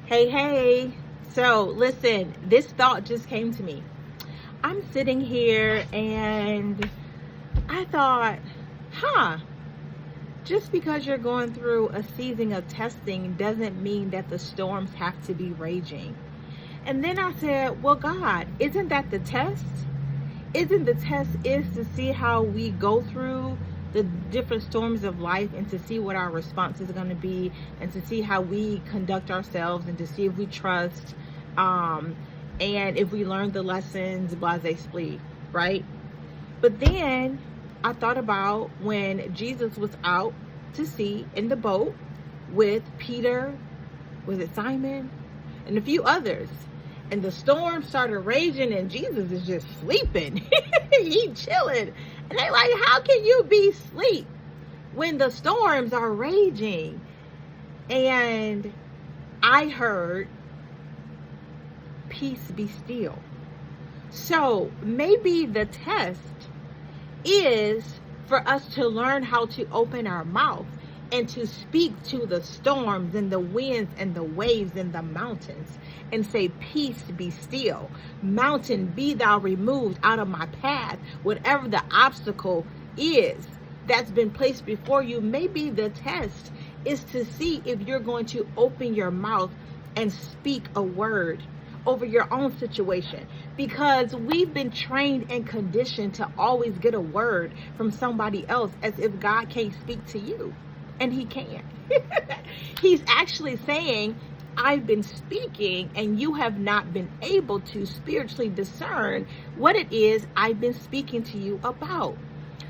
Hey. So, listen, this thought just came to me. I'm sitting here and I thought, huh, just because you're going through a season of testing doesn't mean that the storms have to be raging. And then I said, well, God, isn't that the test? Isn't the test is to see how we go through the different storms of life and to see what our response is going to be and to see how we conduct ourselves and to see if we trust and if we learn the lessons, blase splee, right? But then I thought about when Jesus was out to sea in the boat with Peter, was it Simon, and a few others. And the storm started raging and Jesus is just sleeping. He chilling. And they like, how can you be asleep when the storms are raging? And I heard, peace be still. So maybe the test is for us to learn how to open our mouth and to speak to the storms and the winds and the waves and the mountains and say, peace be still. Mountain, be thou removed out of my path. Whatever the obstacle is that's been placed before you, maybe the test is to see if you're going to open your mouth and speak a word over your own situation, because we've been trained and conditioned to always get a word from somebody else, as if God can't speak to you, and he can. He's actually saying, I've been speaking and you have not been able to spiritually discern what it is I've been speaking to you about.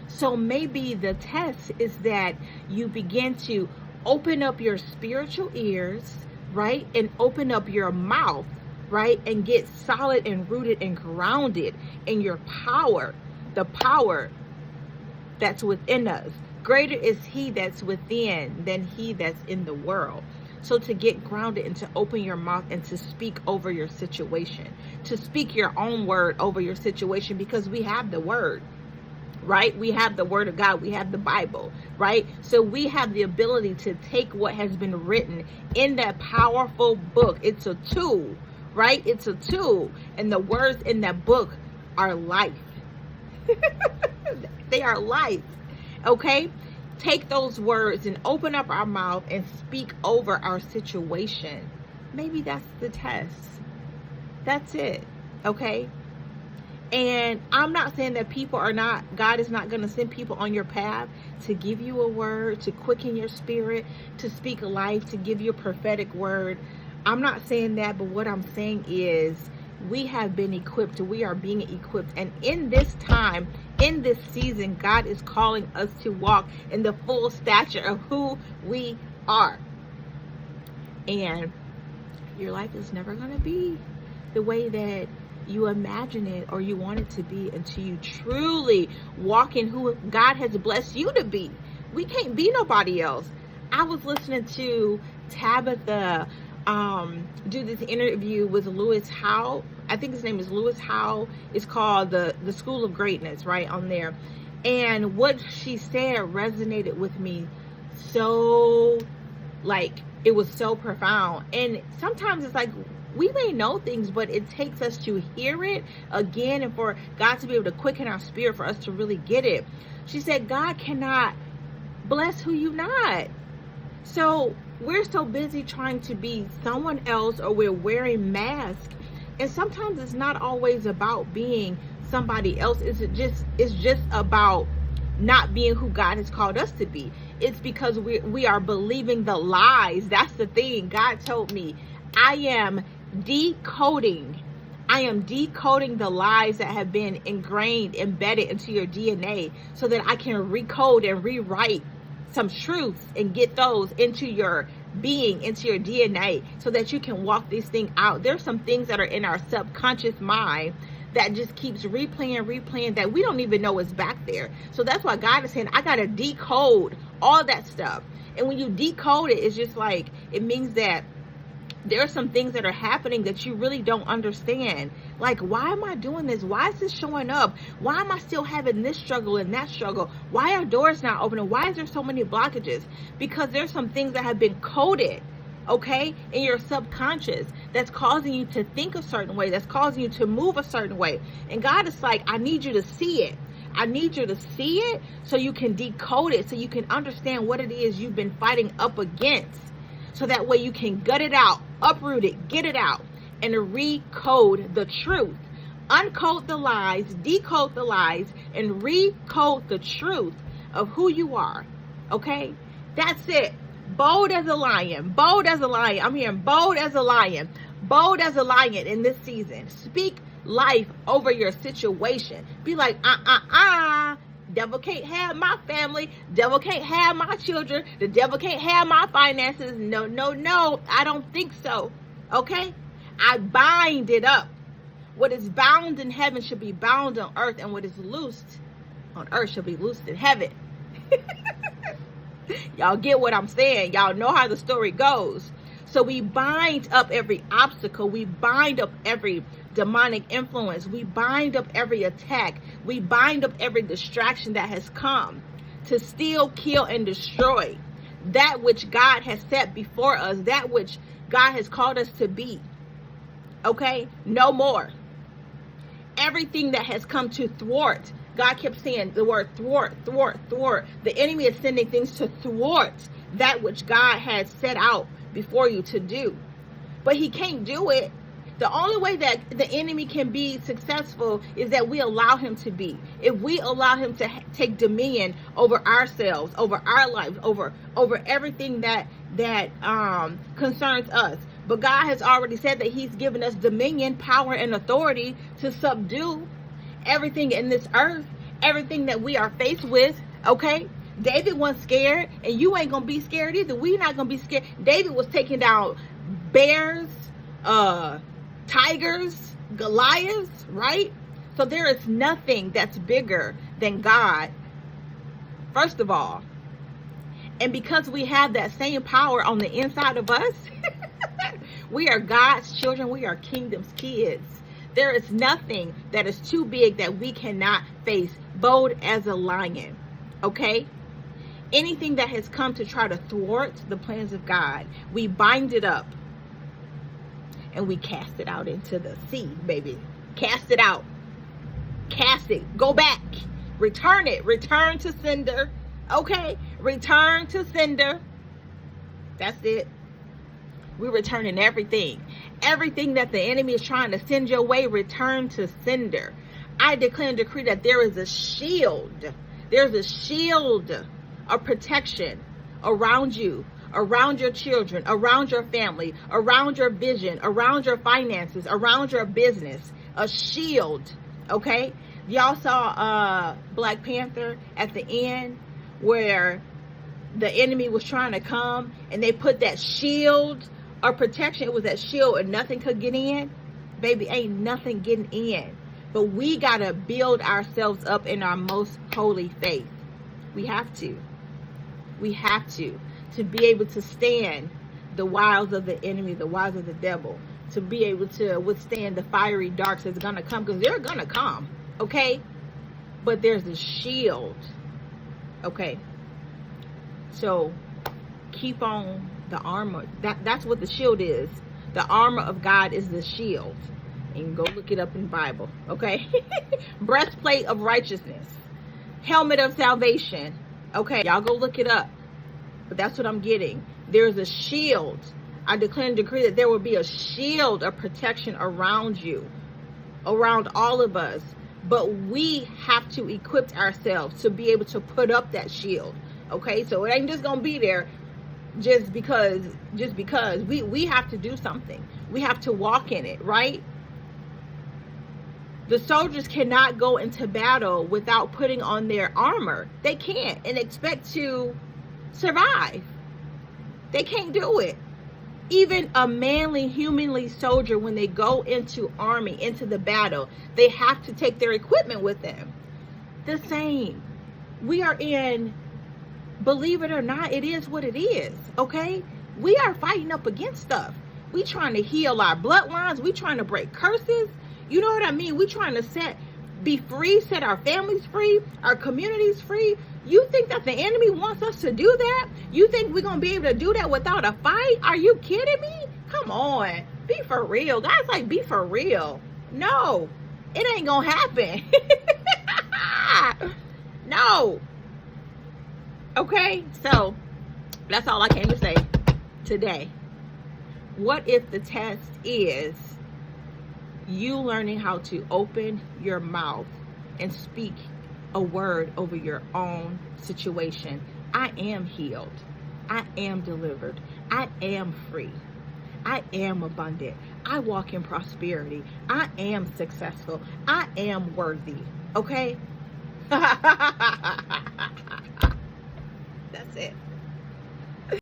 So maybe the test is that you begin to open up your spiritual ears, right? And open up your mouth, right? And get solid and rooted and grounded in your power, the power that's within us. Greater is he that's within than he that's in the world. So to get grounded and to open your mouth and to speak over your situation, to speak your own word over your situation, because we have the word, right? We have the word of God. We have the Bible, right? So we have the ability to take what has been written in that powerful book. It's a tool, right? It's a tool. And the words in that book are life. They are life. Okay? Take those words and open up our mouth and speak over our situation. Maybe that's the test. That's it. Okay? And I'm not saying that God is not going to send people on your path to give you a word, to quicken your spirit, to speak life, to give you a prophetic word. I'm not saying that, but what I'm saying is we have been equipped. We are being equipped. And in this time, in this season, God is calling us to walk in the full stature of who we are. And your life is never going to be the way that you imagine it or you want it to be until you truly walk in who God has blessed you to be. We can't be nobody else. I was listening to Tabitha do this interview with Lewis Howe. I think his name is Lewis Howe. It's called the School of Greatness, right on there. And what she said resonated with me so, like, it was so profound. And sometimes it's like, we may know things, but it takes us to hear it again and for God to be able to quicken our spirit for us to really get it. She said, God cannot bless who you not. So we're so busy trying to be someone else, or we're wearing masks. And sometimes it's not always about being somebody else. It's just about not being who God has called us to be. It's because we are believing the lies. That's the thing. God told me, I am decoding the lies that have been embedded into your DNA, so that I can recode and rewrite some truths and get those into your being, into your DNA, so that you can walk this thing out. There's some things that are in our subconscious mind that just keeps replaying that we don't even know is back there. So that's why God is saying, I got to decode all that stuff. And when you decode it, it's just like, it means that there are some things that are happening that you really don't understand. Like, why am I doing this? Why is this showing up? Why am I still having this struggle and that struggle? Why are doors not opening? Why is there so many blockages? Because there's some things that have been coded okay, in your subconscious, that's causing you to think a certain way, that's causing you to move a certain way. And God is like, I need you to see it. I need you to see it so you can decode it, so you can understand what it is you've been fighting up against. So that way you can gut it out, uproot it, get it out, and recode the truth. Uncode the lies, decode the lies, and recode the truth of who you are. Okay? That's it. Bold as a lion. Bold as a lion. I'm hearing bold as a lion. Bold as a lion in this season. Speak life over your situation. Be like, devil can't have my family. Devil can't have my children. The devil can't have my finances. No, no, no. I don't think so. Okay? I bind it up. What is bound in heaven should be bound on earth, and what is loosed on earth shall be loosed in heaven. Y'all get what I'm saying? Y'all know how the story goes. So we bind up every obstacle. We bind up every demonic influence. We bind up every attack. We bind up every distraction that has come to steal, kill, and destroy that which God has set before us, that which God has called us to be. Okay? No more. Everything that has come to thwart. God kept saying the word thwart, thwart, thwart. The enemy is sending things to thwart that which God has set out before you to do. But he can't do it. The only way that the enemy can be successful is that we allow him to be. If we allow him to take dominion over ourselves, over our lives, over everything that concerns us. But God has already said that he's given us dominion, power, and authority to subdue everything in this earth, everything that we are faced with. Okay? David wasn't scared, and you ain't gonna be scared either. We're not gonna be scared. David was taking down bears, tigers, Goliaths, right? So there is nothing that's bigger than God, first of all. And because we have that same power on the inside of us, we are God's children. We are kingdom's kids. There is nothing that is too big that we cannot face. Bold as a lion. Okay? Anything that has come to try to thwart the plans of God, we bind it up and we cast it out into the sea, baby. Cast it out. Cast it. Go back. Return it. Return to sender. Okay? Return to sender. That's it. We're returning everything. Everything that the enemy is trying to send your way, return to sender. I declare and decree that there is a shield. There's a shield of protection around you, around your children, around your family, around your vision, around your finances, around your business. A shield. Okay? Y'all saw Black Panther at the end where the enemy was trying to come and they put that shield of protection. It was that shield and nothing could get in. Baby, ain't nothing getting in. But we got to build ourselves up in our most holy faith. We have to. We have to be able to stand the wiles of the enemy, the wiles of the devil, to be able to withstand the fiery darts that's going to come, because they're going to come, okay? But there's a shield, okay? So keep on the armor. That's what the shield is. The armor of God is the shield. And you can go look it up in the Bible, okay? Breastplate of righteousness. Helmet of salvation. Okay, y'all go look it up. But that's what I'm getting. There's a shield. I declare and decree that there will be a shield of protection around you, around all of us. But we have to equip ourselves to be able to put up that shield. Okay, so it ain't just gonna be there just because we have to do something. We have to walk in it, right? The soldiers cannot go into battle without putting on their armor. They can't and expect to survive. They can't do it. Even a manly, humanly soldier, when they go into army, into the battle, they have to take their equipment with them. The same. We are in, believe it or not, it is what it is, okay? We are fighting up against stuff. We trying to heal our bloodlines. We trying to break curses. You know what I mean? We trying to be free, set our families free, our communities free. You think that the enemy wants us to do that? You think we're going to be able to do that without a fight? Are you kidding me? Come on. Be for real. Guys, like, be for real. No, it ain't going to happen. No. Okay, so that's all I came to say today. What if the test is you learning how to open your mouth and speak a word over your own situation? I am healed. I am delivered. I am free. I am abundant. I walk in prosperity. I am successful. I am worthy. Okay? That's it.